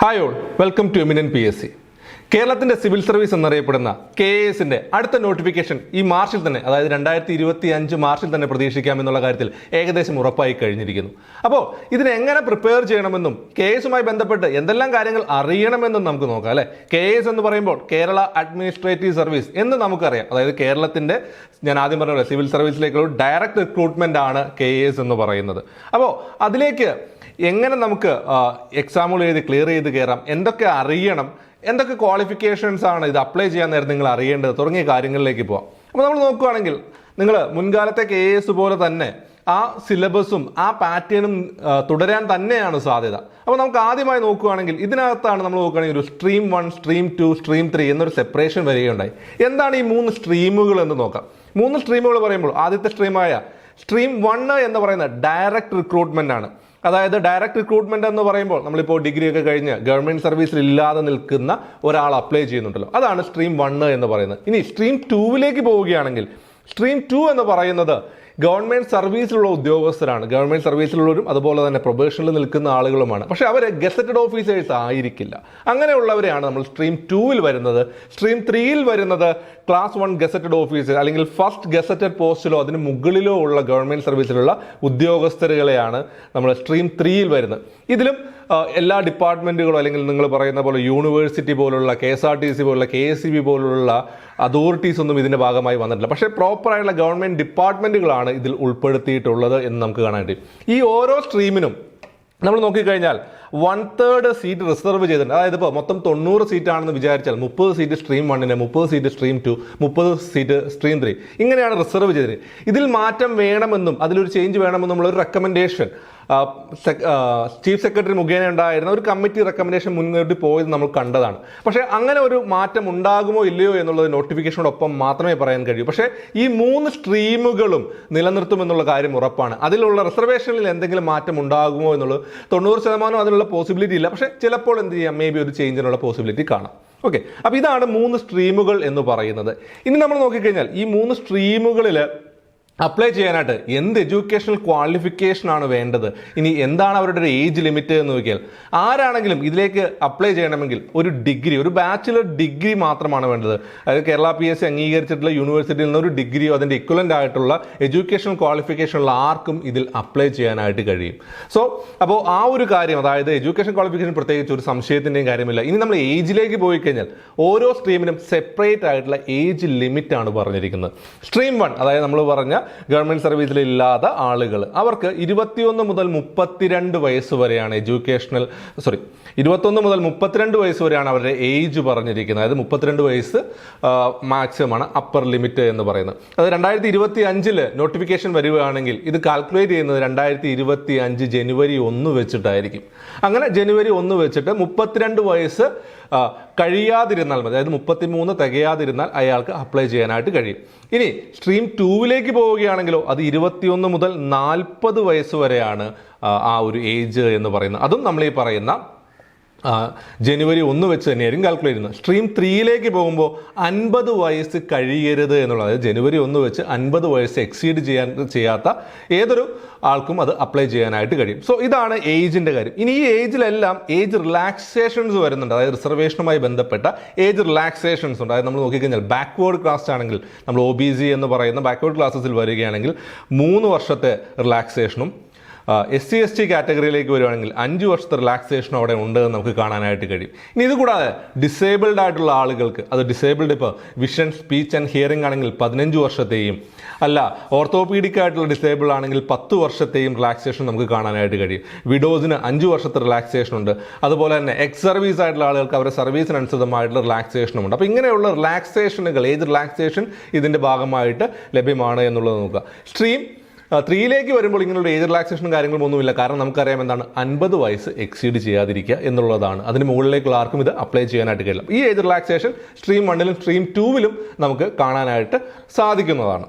Hi all, welcome to eminent PSC. കേരളത്തിന്റെ civil service എന്നറിയപ്പെടുന്ന KASന്റെ അടുത്ത നോട്ടിഫിക്കേഷൻ ഈ മാർച്ചിൽ തന്നെ, അതായത് 2025 മാർച്ചിൽ തന്നെ പ്രതീക്ഷിക്കാമെന്നുള്ള കാര്യത്തിൽ ഏകദേശം ഉറപ്പായി കഴിഞ്ഞിരിക്കുന്നു. അപ്പോൾ ഇതിനെ എങ്ങനെ പ്രിപ്പയർ ചെയ്യണമെന്നും KASുമായി ബന്ധപ്പെട്ട് എന്തെല്ലാം കാര്യങ്ങൾ അറിയണമെന്നും നമുക്ക് നോക്കാം അല്ലെ. KAS എന്ന് പറയുമ്പോൾ കേരള അഡ്മിനിസ്ട്രേറ്റീവ് സർവീസ് എന്ന് നമുക്കറിയാം. അതായത് കേരളത്തിന്റെ, ഞാൻ ആദ്യം പറഞ്ഞ സിവിൽ സർവീസിലേക്കുള്ള ഡയറക്റ്റ് റിക്രൂട്ട്മെന്റ് ആണ് KAS എന്ന് പറയുന്നത്. അപ്പോൾ അതിലേക്ക് എങ്ങനെ നമുക്ക് എക്സാമുകൾ എഴുതി ക്ലിയർ ചെയ്ത് കയറാം, എന്തൊക്കെ അറിയണം, എന്തൊക്കെ ക്വാളിഫിക്കേഷൻസ് ആണ് ഇത് അപ്ലൈ ചെയ്യാൻ നേരം നിങ്ങൾ അറിയേണ്ടത് തുടങ്ങിയ കാര്യങ്ങളിലേക്ക് പോവാം. അപ്പോൾ നമ്മൾ നോക്കുകയാണെങ്കിൽ നിങ്ങൾ മുൻകാലത്തെ KAS പോലെ തന്നെ ആ സിലബസും ആ പാറ്റേണും തുടരാൻ തന്നെയാണ് സാധ്യത. അപ്പോൾ നമുക്ക് ആദ്യമായി നോക്കുകയാണെങ്കിൽ ഇതിനകത്താണ് നമ്മൾ നോക്കുകയാണെങ്കിൽ ഒരു സ്ട്രീം 1, സ്ട്രീം 2, സ്ട്രീം 3 എന്നൊരു സെപ്പറേഷൻ വരികയുണ്ടായി. എന്താണ് ഈ 3 സ്ട്രീമുകൾ എന്ന് നോക്കാം. 3 സ്ട്രീമുകൾ പറയുമ്പോൾ ആദ്യത്തെ സ്ട്രീമായ സ്ട്രീം 1 എന്ന് പറയുന്ന ഡയറക്റ്റ് റിക്രൂട്ട്മെന്റ് ആണ്. അതായത് ഡയറക്റ്റ് റിക്രൂട്ട്മെന്റ് എന്ന് പറയുമ്പോൾ നമ്മളിപ്പോൾ ഡിഗ്രി ഒക്കെ കഴിഞ്ഞ് ഗവൺമെന്റ് സർവീസിൽ ഇല്ലാതെ നിൽക്കുന്ന ഒരാൾ അപ്ലൈ ചെയ്യുന്നുണ്ടല്ലോ, അതാണ് സ്ട്രീം 1 എന്ന് പറയുന്നത്. ഇനി സ്ട്രീം 2വിലേക്ക് പോവുകയാണെങ്കിൽ സ്ട്രീം 2 എന്ന് പറയുന്നത് ഗവൺമെന്റ് സർവീസിലുള്ള ഉദ്യോഗസ്ഥരാണ്. ഗവൺമെന്റ് സർവീസിലുള്ളവരും അതുപോലെ തന്നെ പ്രൊബേഷനിൽ നിൽക്കുന്ന ആളുകളുമാണ്. പക്ഷെ അവർ ഗസറ്റഡ് ഓഫീസേഴ്സ് ആയിരിക്കില്ല. അങ്ങനെയുള്ളവരെയാണ് നമ്മൾ സ്ട്രീം 2വിൽ വരുന്നത്. സ്ട്രീം 3യിൽ വരുന്നത് ക്ലാസ് 1 ഗസറ്റഡ് ഓഫീസർ അല്ലെങ്കിൽ ഫസ്റ്റ് ഗസറ്റഡ് പോസ്റ്റിലോ അതിന് മുകളിലോ ഉള്ള ഗവൺമെന്റ് സർവീസിലുള്ള ഉദ്യോഗസ്ഥരുകളെയാണ് നമ്മൾ സ്ട്രീം 3യിൽ വരുന്നത്. ഇതിലും എല്ലാ ഡിപ്പാർട്ട്മെന്റുകളോ അല്ലെങ്കിൽ നിങ്ങൾ പറയുന്ന പോലെ യൂണിവേഴ്സിറ്റി പോലുള്ള KSRTC പോലുള്ള KSEB പോലുള്ള അതോറിറ്റീസ് ഒന്നും ഇതിന്റെ ഭാഗമായി വന്നിട്ടില്ല. പക്ഷേ പ്രോപ്പറായിട്ടുള്ള ഗവൺമെന്റ് ഡിപ്പാർട്ട്മെന്റുകളാണ് ഇതിൽ ഉൾപ്പെടുത്തിയിട്ടുള്ളത് എന്ന് നമുക്ക് കാണാൻ കഴിയും. ഈ ഓരോ സ്ട്രീമിനും നമ്മൾ നോക്കിക്കഴിഞ്ഞാൽ 1/3 സീറ്റ് റിസർവ് ചെയ്തിട്ടുണ്ട്. അതായത് ഇപ്പോൾ മൊത്തം 90 സീറ്റ് ആണെന്ന് വിചാരിച്ചാൽ 30 സീറ്റ് സ്ട്രീം 1ന്, 30 സീറ്റ് സ്ട്രീം 2, 30 സീറ്റ് സ്ട്രീം 3 ഇങ്ങനെയാണ് റിസർവ് ചെയ്തത്. ഇതിൽ മാറ്റം വേണമെന്നും അതിലൊരു ചേഞ്ച് വേണമെന്നും നമ്മളൊരു റെക്കമെൻഡേഷൻ ചീഫ് സെക്രട്ടറി മുഖേന ഉണ്ടായിരുന്ന ഒരു കമ്മിറ്റി റെക്കമെൻഡേഷൻ മുന്നോട്ട് പോയത് നമ്മൾ കണ്ടതാണ്. പക്ഷേ അങ്ങനെ ഒരു മാറ്റം ഉണ്ടാകുമോ ഇല്ലയോ എന്നുള്ളത് നോട്ടിഫിക്കേഷനോടൊപ്പം മാത്രമേ പറയാൻ കഴിയൂ. പക്ഷേ ഈ 3 സ്ട്രീമുകളും നിലനിർത്തുമെന്നുള്ള കാര്യം ഉറപ്പാണ്. അതിലുള്ള റിസർവേഷനിൽ എന്തെങ്കിലും മാറ്റം ഉണ്ടാകുമോ എന്നുള്ളത് 90% അതിനുള്ള പോസിബിലിറ്റി ഇല്ല. പക്ഷേ ചിലപ്പോൾ എന്ത് ചെയ്യാം, മേ ബി ഒരു ചേഞ്ചിനുള്ള പോസിബിലിറ്റി കാണാം. ഓക്കെ, അപ്പോൾ ഇതാണ് 3 സ്ട്രീമുകൾ എന്ന് പറയുന്നത്. ഇനി നമ്മൾ നോക്കിക്കഴിഞ്ഞാൽ ഈ 3 സ്ട്രീമുകളിൽ അപ്ലൈ ചെയ്യാനായിട്ട് എന്ത് എഡ്യൂക്കേഷണൽ ക്വാളിഫിക്കേഷൻ ആണ് വേണ്ടത്, ഇനി എന്താണ് അവരുടെ ഒരു ഏജ് ലിമിറ്റ് എന്ന് നോക്കിയാൽ ആരാണെങ്കിലും ഇതിലേക്ക് അപ്ലൈ ചെയ്യണമെങ്കിൽ ഒരു ഡിഗ്രി, ഒരു ബാച്ചിലർ ഡിഗ്രി മാത്രമാണ് വേണ്ടത്. അതായത് കേരള PSC അംഗീകരിച്ചിട്ടുള്ള യൂണിവേഴ്സിറ്റിയിൽ നിന്ന് ഒരു ഡിഗ്രിയോ അതിൻ്റെ ഇക്വലൻ്റ് ആയിട്ടുള്ള എഡ്യൂക്കേഷണൽ ക്വാളിഫിക്കേഷൻ ഉള്ള ആർക്കും ഇതിൽ അപ്ലൈ ചെയ്യാനായിട്ട് കഴിയും. സോ അപ്പോൾ ആ ഒരു കാര്യം, അതായത് എഡ്യൂക്കേഷൻ ക്വാളിഫിക്കേഷൻ പ്രത്യേകിച്ച് ഒരു സംശയത്തിൻ്റെയും കാര്യമില്ല. ഇനി നമ്മൾ ഏജിലേക്ക് പോയി കഴിഞ്ഞാൽ ഓരോ സ്ട്രീമിനും സെപ്പറേറ്റ് ആയിട്ടുള്ള ഏജ് ലിമിറ്റ് ആണ് പറഞ്ഞിരിക്കുന്നത്. സ്ട്രീം 1 അതായത് നമ്മൾ പറഞ്ഞ ഗവൺമെന്റ് സർവീസിൽ ഇല്ലാത്ത ആളുകൾ, അവർക്ക് 21 മുതൽ 32 വയസ്സ് വരെയാണ് 21 മുതൽ 32 വയസ്സ് വരെയാണ് അവരുടെ ഏജ് പറഞ്ഞിരിക്കുന്നത്. അതായത് 32 വയസ്സ് മാക്സിമം ആണ് അപ്പർ ലിമിറ്റ് എന്ന് പറയുന്നത്. അത് 2025 നോട്ടിഫിക്കേഷൻ വരികയാണെങ്കിൽ ഇത് കാൽക്കുലേറ്റ് ചെയ്യുന്നത് 2025 ജനുവരി 1 വെച്ചിട്ടായിരിക്കും. അങ്ങനെ ജനുവരി 1 വെച്ചിട്ട് 32 വയസ്സ് കഴിയാതിരുന്നാൽ മതി, അതായത് 33 തികയാതിരുന്നാൽ അയാൾക്ക് അപ്ലൈ ചെയ്യാനായിട്ട് കഴിയും. ഇനി സ്ട്രീം 2വിലേക്ക് പോവുകയാണെങ്കിലോ അത് 21 മുതൽ 40 വയസ്സ് വരെയാണ് ആ ഒരു ഏജ് എന്ന് പറയുന്നത്. അതും നമ്മൾ ഈ പറയുന്ന ജനുവരി 1 വെച്ച് തന്നെയായിരിക്കും കാൽക്കുലേറ്റ് ചെയ്യുന്നത്. സ്ട്രീം 3യിലേക്ക് പോകുമ്പോൾ 50 വയസ്സ് കഴിയരുത് എന്നുള്ളത്, അതായത് ജനുവരി 1 വെച്ച് 50 വയസ്സ് എക്സീഡ് ചെയ്യാത്ത ഏതൊരു ആൾക്കും അത് അപ്ലൈ ചെയ്യാനായിട്ട് കഴിയും. സോ ഇതാണ് ഏജിന്റെ കാര്യം. ഇനി ഈ ഏജിലെല്ലാം ഏജ് റിലാക്സേഷൻസ് വരുന്നുണ്ട്. അതായത് റിസർവേഷനുമായി ബന്ധപ്പെട്ട ഏജ് റിലാക്സേഷൻസ് ഉണ്ട്. അതായത് നമ്മൾ നോക്കിക്കഴിഞ്ഞാൽ ബാക്ക്വേർഡ് ക്ലാസ് ആണെങ്കിൽ, നമ്മൾ OBC എന്ന് പറയുന്ന ബാക്ക്വേർഡ് ക്ലാസ്സസിൽ വരികയാണെങ്കിൽ 3 വർഷത്തെ റിലാക്സേഷനും, SC ST കാറ്റഗറിയിലേക്ക് വരുവാണെങ്കിൽ 5 വർഷത്തെ റിലാക്സേഷനും അവിടെ ഉണ്ട് എന്ന് നമുക്ക് കാണാനായിട്ട് കഴിയും. ഇനി ഇത് കൂടാതെ ഡിസേബിൾഡ് ആയിട്ടുള്ള ആളുകൾക്ക്, അത് ഡിസേബിൾഡ് ഇപ്പോൾ വിഷൻ, സ്പീച്ച് ആൻഡ് ഹിയറിംഗ് ആണെങ്കിൽ 15 വർഷത്തെയും, അല്ല ഓർത്തോപീഡിക് ആയിട്ടുള്ള ഡിസേബിൾ ആണെങ്കിൽ 10 വർഷത്തെയും റിലാക്സേഷൻ നമുക്ക് കാണാനായിട്ട് കഴിയും. വിഡോസിന് 5 വർഷത്തെ റിലാക്സേഷൻ ഉണ്ട്. അതുപോലെ തന്നെ എക്സ് സർവീസ് ആയിട്ടുള്ള ആളുകൾക്ക് അവരുടെ സർവീസിനനുസൃതമായിട്ടുള്ള റിലാക്സേഷനും ഉണ്ട്. അപ്പോൾ ഇങ്ങനെയുള്ള റിലാക്സേഷനുകൾ, ഏജ് റിലാക്സേഷൻ ഇതിൻ്റെ ഭാഗമായിട്ട് ലഭ്യമാണ് എന്നുള്ളത് നോക്കുക. സ്ട്രീം 3യിലേക്ക് വരുമ്പോൾ ഇങ്ങനെയുള്ള ഏജ് റിലാക്സേഷനും കാര്യങ്ങളും ഒന്നുമില്ല. കാരണം നമുക്കറിയാം എന്താണ് 50 വയസ്സ് എക്സീഡ് ചെയ്യാതിരിക്കുക എന്നുള്ളതാണ്. അതിന് മുകളിലേക്കുള്ള ആർക്കും ഇത് അപ്ലൈ ചെയ്യാനായിട്ട് കഴിയില്ല. ഈ ഏജ് റിലാക്സേഷൻ സ്ട്രീം 1ലും സ്ട്രീം 2വിലും നമുക്ക് കാണാനായിട്ട് സാധിക്കുന്നതാണ്.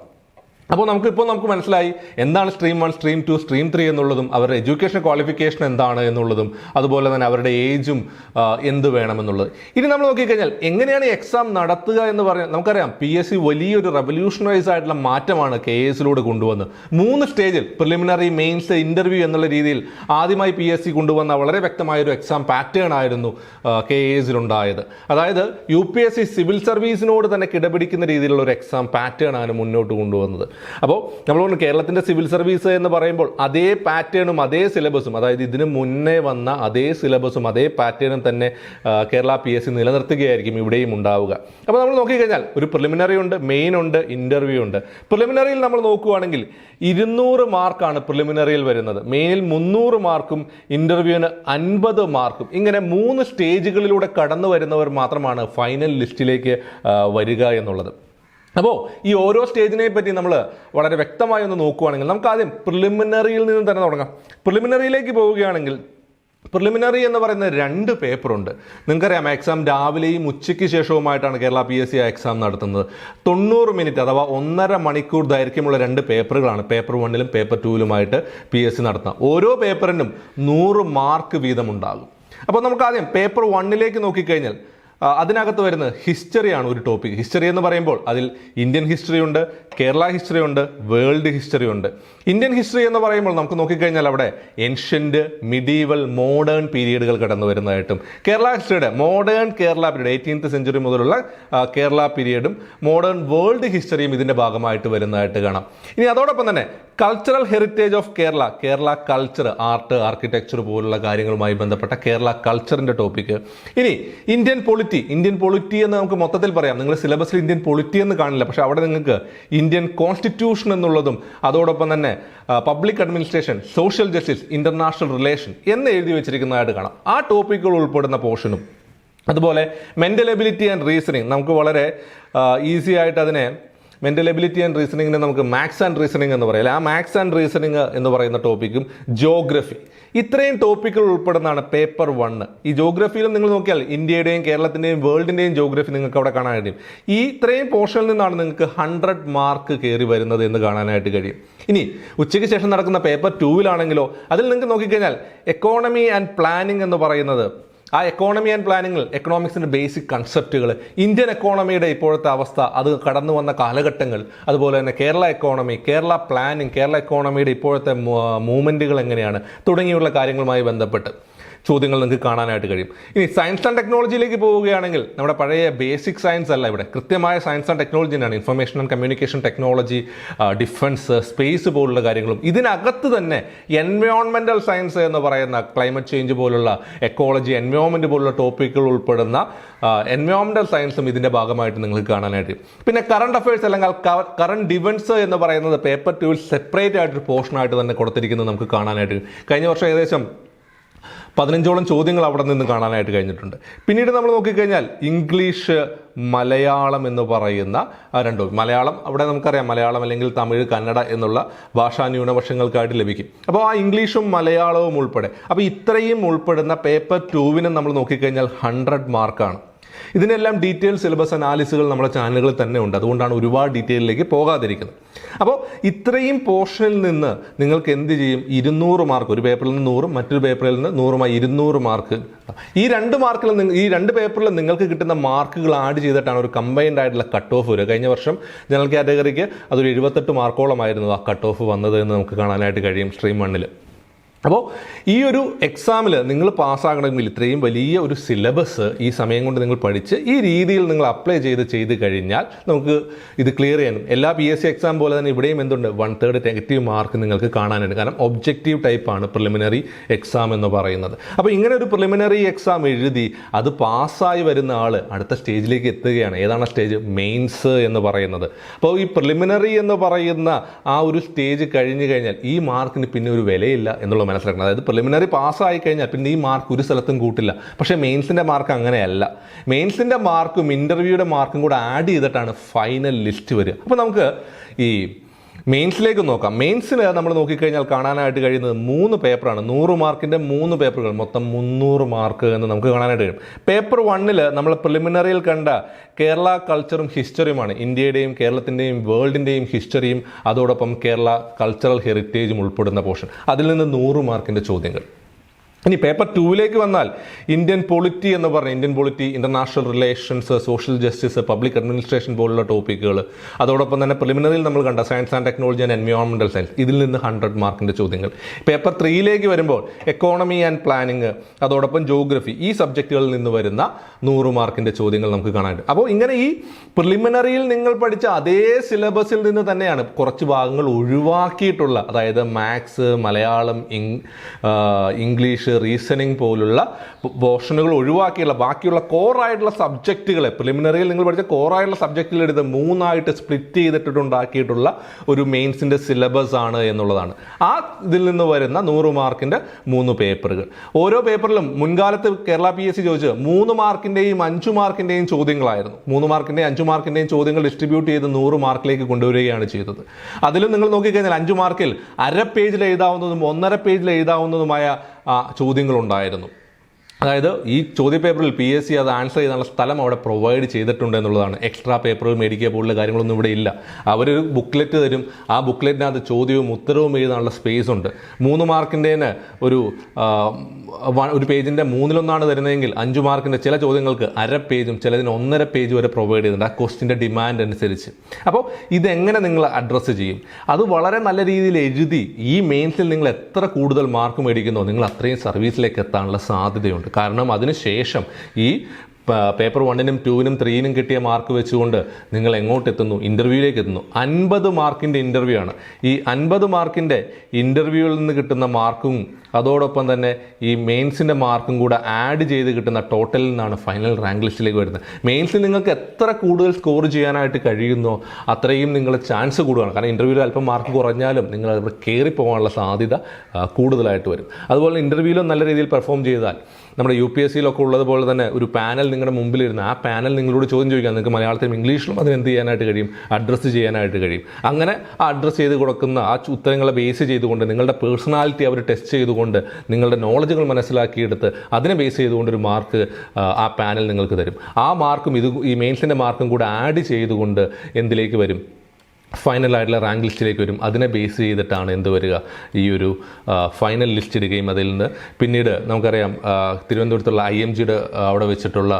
അപ്പോൾ നമുക്ക് മനസ്സിലായി എന്താണ് സ്ട്രീം 1, സ്ട്രീം 2, സ്ട്രീം 3 എന്നുള്ളതും അവരുടെ എഡ്യൂക്കേഷൻ ക്വാളിഫിക്കേഷൻ എന്താണ് എന്നുള്ളതും അതുപോലെ തന്നെ അവരുടെ ഏജും എന്ത് വേണമെന്നുള്ളത്. ഇനി നമ്മൾ നോക്കിക്കഴിഞ്ഞാൽ എങ്ങനെയാണ് ഈ എക്സാം നടത്തുക എന്ന് പറഞ്ഞാൽ നമുക്കറിയാം PSC വലിയൊരു റെവല്യൂഷണറൈസ് ആയിട്ടുള്ള മാറ്റമാണ് KS കൊണ്ടുവന്നത്. 3 സ്റ്റേജിൽ പ്രിലിമിനറി, മെയിൻസ്, ഇന്റർവ്യൂ എന്നുള്ള രീതിയിൽ ആദ്യമായി PSC കൊണ്ടുവന്ന വളരെ വ്യക്തമായൊരു എക്സാം പാറ്റേൺ ആയിരുന്നു KS ഉണ്ടായത്. അതായത് UPSC സിവിൽ സർവീസിനോട് തന്നെ കിടപിടിക്കുന്ന രീതിയിലുള്ള ഒരു എക്സാം പാറ്റേൺ ആണ് മുന്നോട്ട് കൊണ്ടുവന്നത്. അപ്പോൾ നമ്മൾ കേരളത്തിൻ്റെ സിവിൽ സർവീസ് എന്ന് പറയുമ്പോൾ അതേ പാറ്റേണും അതേ സിലബസും, അതായത് ഇതിന് മുന്നേ വന്ന അതേ സിലബസും അതേ പാറ്റേണും തന്നെ കേരള PSC നിലനിർത്തുകയായിരിക്കും ഇവിടെയും ഉണ്ടാവുക. അപ്പോൾ നമ്മൾ നോക്കിക്കഴിഞ്ഞാൽ ഒരു പ്രിലിമിനറി ഉണ്ട്, മെയിൻ ഉണ്ട്, ഇൻ്റർവ്യൂ ഉണ്ട്. പ്രിലിമിനറിയിൽ നമ്മൾ നോക്കുകയാണെങ്കിൽ 200 മാർക്കാണ് പ്രിലിമിനറിയിൽ വരുന്നത്, മെയിനിൽ 300 മാർക്കും ഇൻ്റർവ്യൂവിന് 50 മാർക്കും. ഇങ്ങനെ 3 സ്റ്റേജുകളിലൂടെ കടന്നു വരുന്നവർ മാത്രമാണ് ഫൈനൽ ലിസ്റ്റിലേക്ക് വരിക എന്നുള്ളത്. അപ്പോൾ ഈ ഓരോ സ്റ്റേജിനെ പറ്റി നമ്മൾ വളരെ വ്യക്തമായി ഒന്ന് നോക്കുകയാണെങ്കിൽ നമുക്ക് ആദ്യം പ്രിലിമിനറിയിൽ നിന്ന് തന്നെ തുടങ്ങാം. പ്രിലിമിനറിയിലേക്ക് പോവുകയാണെങ്കിൽ പ്രിലിമിനറി എന്ന് പറയുന്ന 2 പേപ്പറുണ്ട്. നിങ്ങൾക്കറിയാം എക്സാം രാവിലെയും ഉച്ചയ്ക്ക് ശേഷവുമായിട്ടാണ് കേരള PSC ആ എക്സാം നടത്തുന്നത്. 90 മിനിറ്റ് അഥവാ 1.5 മണിക്കൂർ ദൈർഘ്യമുള്ള 2 പേപ്പറുകളാണ് പേപ്പർ 1ലും പേപ്പർ 2ലുമായിട്ട് PSC നടത്തുന്നത്. ഓരോ പേപ്പറിനും 100 മാർക്ക് വീതമുണ്ടാകും. അപ്പോൾ നമുക്ക് ആദ്യം പേപ്പർ 1ലേക്ക് നോക്കിക്കഴിഞ്ഞാൽ അതിനകത്ത് വരുന്നത് ഹിസ്റ്ററിയാണ് ഒരു ടോപ്പിക്. ഹിസ്റ്ററി എന്ന് പറയുമ്പോൾ അതിൽ ഇന്ത്യൻ ഹിസ്റ്ററി ഉണ്ട്, കേരള ഹിസ്റ്ററി ഉണ്ട്, വേൾഡ് ഹിസ്റ്ററി ഉണ്ട്. ഇന്ത്യൻ ഹിസ്റ്ററി എന്ന് പറയുമ്പോൾ നമുക്ക് നോക്കിക്കഴിഞ്ഞാൽ അവിടെ ഏൻഷ്യൻ്റ്, മിഡീവൽ, മോഡേൺ പീരീഡുകൾ കടന്നു വരുന്നതായിട്ടും, കേരള ഹിസ്റ്ററിയുടെ modern Kerala period 18th century മുതലുള്ള കേരള പീരീഡും മോഡേൺ വേൾഡ് ഹിസ്റ്ററിയും ഇതിൻ്റെ ഭാഗമായിട്ട് വരുന്നതായിട്ട് കാണാം. ഇനി അതോടൊപ്പം തന്നെ cultural heritage of Kerala, Kerala culture, art, architecture പോലുള്ള കാര്യങ്ങളുമായി ബന്ധപ്പെട്ട കേരള കൾച്ചറിൻ്റെ ടോപ്പിക്ക്. ഇനി ഇന്ത്യൻ പൊളിറ്റി എന്ന് നമുക്ക് മൊത്തത്തിൽ പറയാം. നിങ്ങൾ സിലബസിൽ ഇന്ത്യൻ പൊളിറ്റി എന്ന് കാണില്ല, പക്ഷേ അവിടെ നിങ്ങൾക്ക് ഇന്ത്യൻ കോൺസ്റ്റിറ്റ്യൂഷൻ എന്നുള്ളതും അതോടൊപ്പം തന്നെ public administration, social justice, international relation എന്ന് എഴുതി വെച്ചിരിക്കുന്നതായിട്ട് കാണാം. ആ ടോപ്പിക്കുകൾ ഉൾപ്പെടുന്ന പോർഷനും അതുപോലെ മെൻ്റൽ എബിലിറ്റി ആൻഡ് റീസണിങ്, നമുക്ക് വളരെ ഈസി ആയിട്ട് അതിനെ മെൻ്റൽ എബിലിറ്റി ആൻഡ് റീസണിങ്ങിനെ നമുക്ക് മാത്സ് ആൻഡ് റീസണിങ് എന്ന് പറയില്ല. ആ മാത്സ് ആൻഡ് റീസണിങ് എന്ന് പറയുന്ന ടോപ്പിക്കും ജോഗ്രഫി, ഇത്രയും ടോപ്പിക്കുകൾ ഉൾപ്പെടുന്നതാണ് പേപ്പർ 1. ഈ ജോഗ്രഫിയിലും നിങ്ങൾ നോക്കിയാൽ ഇന്ത്യയുടെയും കേരളത്തിൻ്റെയും വേൾഡിൻ്റെയും ജോഗ്രഫി നിങ്ങൾക്ക് അവിടെ കാണാൻ കഴിയും. ഈ ഇത്രയും പോർഷനിൽ നിന്നാണ് നിങ്ങൾക്ക് 100 മാർക്ക് കയറി വരുന്നത് എന്ന് കാണാനായിട്ട് കഴിയും. ഇനി ഉച്ചയ്ക്ക് ശേഷം നടക്കുന്ന പേപ്പർ 2ലാണെങ്കിലോ അതിൽ നിങ്ങൾക്ക് നോക്കിക്കഴിഞ്ഞാൽ എക്കോണമി ആൻഡ് പ്ലാനിങ് എന്ന് പറയുന്നത്, ആ എക്കോണമി ആൻഡ് പ്ലാനിങ്ങിൽ എക്കണോമിക്സിൻ്റെ ബേസിക് കൺസെപ്റ്റുകൾ, ഇന്ത്യൻ എക്കോണമിയുടെ ഇപ്പോഴത്തെ അവസ്ഥ, അത് കടന്നു വന്ന കാലഘട്ടങ്ങൾ, അതുപോലെ തന്നെ കേരള എക്കോണമി, കേരള പ്ലാനിങ്, കേരള എക്കോണമിയുടെ ഇപ്പോഴത്തെ മൂവ്മെൻറ്റുകൾ എങ്ങനെയാണ് തുടങ്ങിയുള്ള കാര്യങ്ങളുമായി ബന്ധപ്പെട്ട് ചോദ്യങ്ങൾ നിങ്ങൾക്ക് കാണാനായിട്ട് കഴിയും. ഇനി സയൻസ് ആൻഡ് ടെക്നോളജിയിലേക്ക് പോവുകയാണെങ്കിൽ നമ്മുടെ പഴയ ബേസിക് സയൻസ് അല്ല, ഇവിടെ കൃത്യമായ സയൻസ് ആൻഡ് ടെക്നോളജി തന്നെയാണ്. Information and communication technology, defence, space പോലുള്ള കാര്യങ്ങളും. ഇതിനകത്ത് തന്നെ എൻവയോൺമെൻറ്റൽ സയൻസ് എന്ന് പറയുന്ന ക്ലൈമറ്റ് ചേഞ്ച് പോലുള്ള എക്കോളജി, എൻവയോൺമെൻറ്റ് പോലുള്ള ടോപ്പിക്കുകൾ ഉൾപ്പെടുന്ന എൻവയോൺമെൻറ്റൽ സയൻസും ഇതിൻ്റെ ഭാഗമായിട്ട് നിങ്ങൾക്ക് കാണാനായിട്ട്. പിന്നെ കറണ്ട് അഫയേഴ്സ് അല്ലെങ്കിൽ കറണ്ട് ഇവൻറ്റ്സ് എന്ന് പറയുന്നത് പേപ്പർ 2ൽ സെപ്പറേറ്റ് ആയിട്ടൊരു പോർഷനായിട്ട് തന്നെ കൊടുത്തിരിക്കുന്നത് നമുക്ക് കാണാനായിട്ട്. കഴിഞ്ഞ വർഷം ഏകദേശം 15ഓളം ചോദ്യങ്ങൾ അവിടെ നിന്ന് കാണാനായിട്ട് കഴിഞ്ഞിട്ടുണ്ട്. പിന്നീട് നമ്മൾ നോക്കിക്കഴിഞ്ഞാൽ ഇംഗ്ലീഷ്, മലയാളം എന്ന് പറയുന്ന 2, മലയാളം അവിടെ നമുക്കറിയാം മലയാളം അല്ലെങ്കിൽ തമിഴ്, കന്നഡ എന്നുള്ള ഭാഷാ ന്യൂനപക്ഷങ്ങൾക്കായിട്ട് ലഭിക്കും. അപ്പോൾ ആ ഇംഗ്ലീഷും മലയാളവും ഉൾപ്പെടെ, അപ്പോൾ ഇത്രയും ഉൾപ്പെടുന്ന പേപ്പർ 2വിനും നമ്മൾ നോക്കിക്കഴിഞ്ഞാൽ 100 മാർക്കാണ്. ഇതിനെല്ലാം ഡീറ്റെയിൽ സിലബസ് അനാലിസുകൾ നമ്മുടെ ചാനലുകളിൽ തന്നെ ഉണ്ട്, അതുകൊണ്ടാണ് ഒരുപാട് ഡീറ്റെയിലേക്ക് പോകാതിരിക്കുന്നത്. അപ്പോൾ ഇത്രയും പോർഷനിൽ നിന്ന് നിങ്ങൾക്ക് എന്ത് ചെയ്യും, 200 മാർക്ക്, ഒരു പേപ്പറിൽ നിന്ന് 100, മറ്റൊരു പേപ്പറിൽ നിന്ന് 100മായി 200 മാർക്ക്. ഈ 2 പേപ്പറിൽ നിങ്ങൾക്ക് കിട്ടുന്ന മാർക്കുകൾ ആഡ് ചെയ്തിട്ടാണ് ഒരു കമ്പൈൻഡ് ആയിട്ടുള്ള കട്ട് ഓഫ് വരിക. കഴിഞ്ഞ വർഷം ജനറൽ കാറ്റഗറിക്ക് അതൊരു 78 മാർക്കോളമായിരുന്നു ആ കട്ട് ഓഫ് വന്നത് എന്ന് നമുക്ക് കാണാനായിട്ട് കഴിയും സ്ട്രീം 1ൽ. അപ്പോൾ ഈ ഒരു എക്സാമിൽ നിങ്ങൾ പാസ്സാകണമെങ്കിൽ ഇത്രയും വലിയ ഒരു സിലബസ് ഈ സമയം കൊണ്ട് നിങ്ങൾ പഠിച്ച് ഈ രീതിയിൽ നിങ്ങൾ അപ്ലൈ ചെയ്ത് കഴിഞ്ഞാൽ നമുക്ക് ഇത് ക്ലിയർ ചെയ്യാനും, എല്ലാ PSC എക്സാം പോലെ തന്നെ ഇവിടെയും എന്തുണ്ട് 1/3 നെഗറ്റീവ് മാർക്ക് നിങ്ങൾക്ക് കാണാനുണ്ട്. കാരണം ഒബ്ജക്റ്റീവ് ടൈപ്പാണ് പ്രിലിമിനറി എക്സാം എന്ന് പറയുന്നത്. അപ്പോൾ ഇങ്ങനെ ഒരു പ്രിലിമിനറി എക്സാം എഴുതി അത് പാസ്സായി വരുന്ന ആൾ അടുത്ത സ്റ്റേജിലേക്ക് എത്തുകയാണ്. ഏതാണ് സ്റ്റേജ്? മെയിൻസ് എന്ന് പറയുന്നത്. അപ്പോൾ ഈ പ്രിലിമിനറി എന്ന് പറയുന്ന ആ ഒരു സ്റ്റേജ് കഴിഞ്ഞു കഴിഞ്ഞാൽ ഈ മാർക്കിന് പിന്നെ ഒരു വിലയില്ല എന്നുള്ള മനസ്സിലാക്കണം. അതായത് പ്രിലിമിനറി പാസ്സായി കഴിഞ്ഞാൽ പിന്നെ ഈ മാർക്ക് ഒരു സ്ഥലത്തും കൂട്ടില്ല. പക്ഷേ മെയിൻസിൻ്റെ മാർക്ക് അങ്ങനെയല്ല. മെയിൻസിൻ്റെ മാർക്കും ഇൻ്റർവ്യൂയുടെ മാർക്കും കൂടെ ആഡ് ചെയ്തിട്ടാണ് ഫൈനൽ ലിസ്റ്റ് വരിക. അപ്പോൾ നമുക്ക് ഈ മെയിൻസിലേക്ക് നോക്കാം. മെയിൻസിൽ നമ്മൾ നോക്കിക്കഴിഞ്ഞാൽ കാണാനായിട്ട് കഴിയുന്നത് 3 പേപ്പറാണ്. 100 മാർക്കിൻ്റെ 3 പേപ്പറുകൾ, മൊത്തം 300 മാർക്ക് എന്ന് നമുക്ക് കാണാനായിട്ട് കഴിയും. പേപ്പർ 1 നമ്മൾ പ്രിലിമിനറിയിൽ കണ്ട കേരള കൾച്ചറും ഹിസ്റ്ററിയുമാണ്. ഇന്ത്യയുടെയും കേരളത്തിൻ്റെയും വേൾഡിൻ്റെയും ഹിസ്റ്ററിയും അതോടൊപ്പം കേരള കൾച്ചറൽ ഹെറിറ്റേജും ഉൾപ്പെടുന്ന പോർഷൻ. അതിൽ നിന്ന് 100 മാർക്കിൻ്റെ ചോദ്യങ്ങൾ. ഇനി പേപ്പർ 2 വന്നാൽ ഇന്ത്യൻ പൊളിറ്റി എന്ന് പറഞ്ഞ Indian polity, international relations, social justice, public administration പോലുള്ള ടോപ്പിക്കുകൾ, അതോടൊപ്പം തന്നെ പ്രിലിമിനറിയിൽ നമ്മൾ കണ്ട സയൻസ് ആൻഡ് ടെക്നോളജി ആൻഡ് എൻവയോൺമെന്റൽ സയൻസ്, ഇതിൽ നിന്ന് 100 മാർക്കിൻ്റെ ചോദ്യങ്ങൾ. പേപ്പർ 3 വരുമ്പോൾ എക്കോണമി ആൻഡ് പ്ലാനിങ്, അതോടൊപ്പം ജോഗ്രഫി, ഈ സബ്ജക്റ്റുകളിൽ നിന്ന് വരുന്ന 100 മാർക്കിൻ്റെ ചോദ്യങ്ങൾ നമുക്ക് കാണാനുണ്ട്. അപ്പോൾ ഇങ്ങനെ ഈ പ്രിലിമിനറിയിൽ നിങ്ങൾ പഠിച്ച അതേ സിലബസിൽ നിന്ന് തന്നെയാണ് കുറച്ച് ഭാഗങ്ങൾ ഒഴിവാക്കിയിട്ടുള്ള, അതായത് മാത്സ്, മലയാളം, ഇംഗ്ലീഷ്, റീസണിങ് പോലുള്ള പോർഷനുകൾ ഒഴിവാക്കിയുള്ള ബാക്കിയുള്ള കോറായിട്ടുള്ള സബ്ജക്റ്റുകളെ പ്രിലിമിനറിയിൽ നിങ്ങൾ പഠിച്ച കോറായിട്ടുള്ള സബ്ജക്റ്റുകൾ എടുത്ത് 3 സ്പ്ലിറ്റ് ചെയ്തിട്ടുണ്ടാക്കിയിട്ടുള്ള ഒരു മെയിൻസിൻ്റെ സിലബസ് ആണ് എന്നുള്ളതാണ്. ആ ഇതിൽ നിന്ന് വരുന്ന 100 മാർക്കിൻ്റെ 3 പേപ്പറുകൾ. ഓരോ പേപ്പറിലും മുൻകാലത്ത് കേരള PSC ചോദിച്ചത് 3 മാർക്കിൻ്റെയും 5 മാർക്കിൻ്റെയും ചോദ്യങ്ങളായിരുന്നു. 3 മാർക്കിൻ്റെയും 5 മാർക്കിൻ്റെയും ചോദ്യങ്ങൾ ഡിസ്ട്രിബ്യൂട്ട് ചെയ്ത് 100 മാർക്കിലേക്ക് കൊണ്ടുവരികയാണ് ചെയ്തത്. അതിലും നിങ്ങൾ നോക്കിക്കഴിഞ്ഞാൽ 5 മാർക്കിൽ അര പേജിൽ എഴുതാവുന്നതും 1.5 പേജിൽ എഴുതാവുന്നതുമായ ചോദ്യങ്ങളുണ്ടായിരുന്നു. അതായത് ഈ ചോദ്യപേപ്പറിൽ PSC അത് ആൻസർ ചെയ്യാനുള്ള സ്ഥലം അവിടെ പ്രൊവൈഡ് ചെയ്തിട്ടുണ്ട് എന്നുള്ളതാണ്. എക്സ്ട്രാ പേപ്പറുകൾ മേടിക്കുക പോലുള്ള കാര്യങ്ങളൊന്നും ഇവിടെ ഇല്ല. അവരൊരു ബുക്ക്ലെറ്റ് തരും, ആ ബുക്ക്ലെറ്റിനകത്ത് ചോദ്യവും ഉത്തരവും എഴുതാനുള്ള സ്പേസ് ഉണ്ട്. 3 മാർക്കിൻ്റെന് ഒരു പേജിൻ്റെ 1/3 തരുന്നതെങ്കിൽ 5 മാർക്കിൻ്റെ ചില ചോദ്യങ്ങൾക്ക് അര പേജും ചിലതിന് 1.5 പേജ് വരെ പ്രൊവൈഡ് ചെയ്യുന്നുണ്ട്, ആ ക്വസ്റ്റിൻ്റെ ഡിമാൻഡ് അനുസരിച്ച്. അപ്പോൾ ഇതെങ്ങനെ നിങ്ങൾ അഡ്രസ്സ് ചെയ്യും? അത് വളരെ നല്ല രീതിയിൽ എഴുതി ഈ മെയിൻസിൽ നിങ്ങൾ എത്ര കൂടുതൽ മാർക്ക് മേടിക്കുന്നോ നിങ്ങൾ അത്രയും സർവീസിലേക്ക് എത്താനുള്ള സാധ്യതയുണ്ട്. കാരണം അതിനുശേഷം ഈ പേപ്പർ 1നും 2നും 3നും കിട്ടിയ മാർക്ക് വെച്ചുകൊണ്ട് നിങ്ങൾ എങ്ങോട്ട് എത്തുന്നു? ഇൻ്റർവ്യൂവിലേക്ക് എത്തുന്നു. 50 മാർക്കിൻ്റെ ഇൻ്റർവ്യൂ ആണ്. ഈ 50 മാർക്കിൻ്റെ ഇൻ്റർവ്യൂവിൽ നിന്ന് കിട്ടുന്ന മാർക്കും അതോടൊപ്പം തന്നെ ഈ മെയിൻസിൻ്റെ മാർക്കും കൂടെ ആഡ് ചെയ്ത് കിട്ടുന്ന ടോട്ടലിൽ നിന്നാണ് ഫൈനൽ റാങ്ക് ലിസ്റ്റിലേക്ക് വരുന്നത്. മെയിൻസിൽ നിങ്ങൾക്ക് എത്ര കൂടുതൽ സ്കോർ ചെയ്യാനായിട്ട് കഴിയുന്നോ അത്രയും നിങ്ങൾ ചാൻസ് കൂടുകയാണ്. കാരണം ഇൻ്റർവ്യൂവിൽ അല്പം മാർക്ക് കുറഞ്ഞാലും നിങ്ങൾ അവിടെ കയറി പോകാനുള്ള സാധ്യത കൂടുതലായിട്ട് വരും. അതുപോലെ ഇൻ്റർവ്യൂവിലും നല്ല രീതിയിൽ പെർഫോം ചെയ്താൽ നമ്മുടെ UPSCയിലൊക്കെ ഉള്ളതുപോലെ തന്നെ ഒരു പാനൽ നിങ്ങളുടെ മുമ്പിലിരുന്ന് ആ പാനൽ നിങ്ങളോട് ചോദ്യം ചോദിക്കാം. നിങ്ങൾക്ക് മലയാളത്തിലും ഇംഗ്ലീഷിലും അതിന് എന്ത് ചെയ്യാനായിട്ട് കഴിയും? അഡ്രസ്സ് ചെയ്യാനായിട്ട് കഴിയും. അങ്ങനെ ആ അഡ്രസ്സ് ചെയ്ത് കൊടുക്കുന്ന ആ ഉത്തരങ്ങളെ ബേസ് ചെയ്തുകൊണ്ട് നിങ്ങളുടെ പേഴ്സണാലിറ്റി അവർ ടെസ്റ്റ് ചെയ്തുകൊണ്ട് നിങ്ങളുടെ നോളജുകൾ മനസ്സിലാക്കിയെടുത്ത് അതിനെ ബേസ് ചെയ്തുകൊണ്ട് ഒരു മാർക്ക് ആ പാനൽ നിങ്ങൾക്ക് തരും. ആ മാർക്കും ഈ മെയിൻസിൻ്റെ മാർക്കും കൂടെ ആഡ് ചെയ്തുകൊണ്ട് എന്തിലേക്ക് വരും? ഫൈനലായിട്ടുള്ള റാങ്ക് ലിസ്റ്റിലേക്ക് വരും. അതിനെ ബേസ് ചെയ്തിട്ടാണ് എന്ത് വരിക? ഈ ഒരു ഫൈനൽ ലിസ്റ്റ് ഇടുകയും അതിൽ നിന്ന് പിന്നീട് നമുക്കറിയാം തിരുവനന്തപുരത്തുള്ള IMGയുടെ അവിടെ വെച്ചിട്ടുള്ള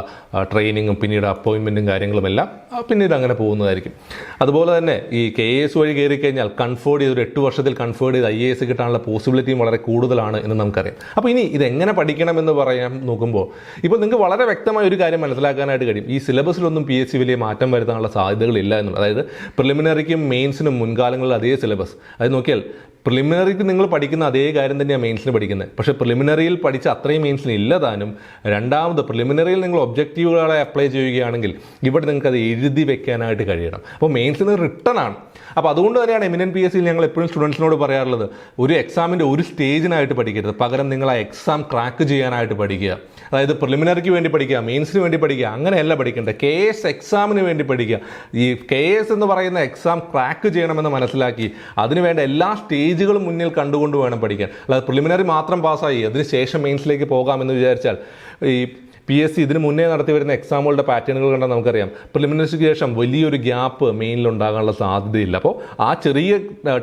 ട്രെയിനിങ്ങും പിന്നീട് അപ്പോയിൻമെൻറ്റും കാര്യങ്ങളുമെല്ലാം പിന്നീട് അങ്ങനെ പോകുന്നതായിരിക്കും. അതുപോലെ തന്നെ ഈ KAS വഴി കയറി കഴിഞ്ഞാൽ കൺഫേർഡ് ചെയ്ത് ഒരു 8 വർഷത്തിൽ കൺഫേർഡ് ചെയ്ത് IAS കിട്ടാനുള്ള പോസിബിലിറ്റിയും വളരെ കൂടുതലാണ് എന്ന് നമുക്കറിയാം. അപ്പോൾ ഇനി ഇതെങ്ങനെ പഠിക്കണമെന്ന് പറയാൻ നോക്കുമ്പോൾ ഇപ്പോൾ നിങ്ങൾക്ക് വളരെ വ്യക്തമായ ഒരു കാര്യം മനസ്സിലാക്കാനായിട്ട് കഴിയും. ഈ സിലബസിലൊന്നും PSC വലിയ മാറ്റം വരുത്താനുള്ള സാധ്യതകളില്ല എന്നുള്ളത്. അതായത് പ്രിലിമിനറിക്കും മെയിൻസിനും മുൻകാലങ്ങളിൽ അതേ സിലബസ്. അത് നോക്കിയാൽ പ്രിലിമിനറിക്ക് നിങ്ങൾ പഠിക്കുന്ന അതേ കാര്യം തന്നെയാണ് മെയിൻസിന് പഠിക്കുന്നത്. പക്ഷേ പ്രിലിമിനറിയിൽ പഠിച്ച അത്രയും മെയിൻസിന് ഇല്ലതാനും. രണ്ടാമത് പ്രിലിമിനറിയിൽ നിങ്ങൾ ഒബ്ജക്റ്റീവുകളെ അപ്ലൈ ചെയ്യുകയാണെങ്കിൽ ഇവിടെ നിങ്ങൾക്ക് അത് എഴുതി വെക്കാനായിട്ട് കഴിയണം. അപ്പോൾ മെയിൻസിന് റിട്ടൺ ആണ്. അപ്പോൾ അതുകൊണ്ട് തന്നെയാണ് എമിനന്റ് PSCയിൽ ഞങ്ങൾ എപ്പോഴും സ്റ്റുഡൻസിനോട് പറയാറുള്ളത്, ഒരു എക്സാമിൻ്റെ ഒരു സ്റ്റേജിനായിട്ട് പഠിക്കരുത്, പകരം നിങ്ങൾ ആ എക്സാം ക്രാക്ക് ചെയ്യാനായിട്ട് പഠിക്കുക. അതായത് പ്രിലിമിനറിക്ക് വേണ്ടി പഠിക്കുക, മെയിൻസിന് വേണ്ടി പഠിക്കുക, അങ്ങനെയല്ല പഠിക്കേണ്ടത്. KS എക്സാമിന് വേണ്ടി പഠിക്കുക. ഈ KS എന്ന് പറയുന്ന എക്സാം ക്രാക്ക് ചെയ്യണമെന്ന് മനസ്സിലാക്കി അതിനുവേണ്ട എല്ലാ സ്റ്റേജുകളും മുന്നിൽ കണ്ടുകൊണ്ട് വേണം പഠിക്കാൻ. അല്ലാതെ പ്രിലിമിനറി മാത്രം പാസ്സായി അതിനുശേഷം മെയിൻസിലേക്ക് പോകാമെന്ന് വിചാരിച്ചാൽ ഈ PSC ഇതിന് മുന്നേ നടത്തി വരുന്ന എക്സാമുകളുടെ പാറ്റേണുകൾ കണ്ടാൽ നമുക്കറിയാം പ്രിലിമിനറിക്ക് ശേഷം വലിയൊരു ഗ്യാപ്പ് മെയിനിൽ ഉണ്ടാകാനുള്ള സാധ്യതയില്ല. അപ്പോൾ ആ ചെറിയ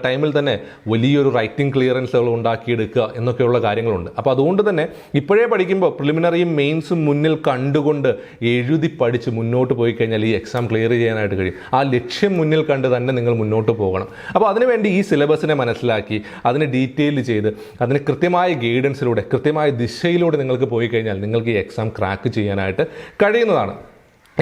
ടൈമിൽ തന്നെ വലിയൊരു റൈറ്റിംഗ് ക്ലിയറൻസുകൾ ഉണ്ടാക്കിയെടുക്കുക എന്നൊക്കെയുള്ള കാര്യങ്ങളുണ്ട്. അപ്പോൾ അതുകൊണ്ട് തന്നെ ഇപ്പോഴേ പഠിക്കുമ്പോൾ പ്രിലിമിനറിയും മെയിൻസും മുന്നിൽ കണ്ടുകൊണ്ട് എഴുതി പഠിച്ച് മുന്നോട്ട് പോയി കഴിഞ്ഞാൽ ഈ എക്സാം ക്ലിയർ ചെയ്യാനായിട്ട് കഴിയും. ആ ലക്ഷ്യം മുന്നിൽ കണ്ട് തന്നെ നിങ്ങൾ മുന്നോട്ട് പോകണം. അപ്പോൾ അതിനുവേണ്ടി ഈ സിലബസിനെ മനസ്സിലാക്കി അതിനെ ഡീറ്റെയിൽ ചെയ്ത് അതിന് കൃത്യമായ ഗൈഡൻസിലൂടെ കൃത്യമായ ദിശയിലൂടെ നിങ്ങൾക്ക് പോയി കഴിഞ്ഞാൽ നിങ്ങൾക്ക് ഈ എക്സാം ക്രാക്ക് ചെയ്യാനായിട്ട് കഴിയുന്നതാണ്.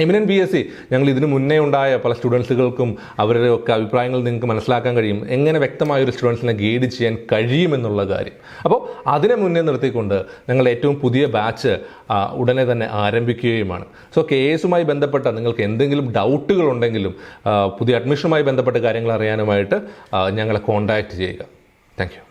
എമിനന്റ് PSC ഞങ്ങൾ ഇതിനു മുന്നേ ഉണ്ടായ പല സ്റ്റുഡൻസുകൾക്കും അവരുടെ ഒക്കെ അഭിപ്രായങ്ങൾ നിങ്ങൾക്ക് മനസ്സിലാക്കാൻ കഴിയും, എങ്ങനെ വ്യക്തമായ ഒരു സ്റ്റുഡൻസിനെ ഗൈഡ് ചെയ്യാൻ കഴിയുമെന്നുള്ള കാര്യം. അപ്പോൾ അതിനെ മുന്നേ നിർത്തിക്കൊണ്ട് ഞങ്ങൾ ഏറ്റവും പുതിയ ബാച്ച് ഉടനെ തന്നെ ആരംഭിക്കുകയുമാണ്. സോ KSയുമായി ബന്ധപ്പെട്ട നിങ്ങൾക്ക് എന്തെങ്കിലും ഡൗട്ടുകൾ ഉണ്ടെങ്കിലും പുതിയ അഡ്മിഷനുമായി ബന്ധപ്പെട്ട കാര്യങ്ങൾ അറിയാനുമായിട്ട് ഞങ്ങളെ കോൺടാക്റ്റ് ചെയ്യുക. Thank you.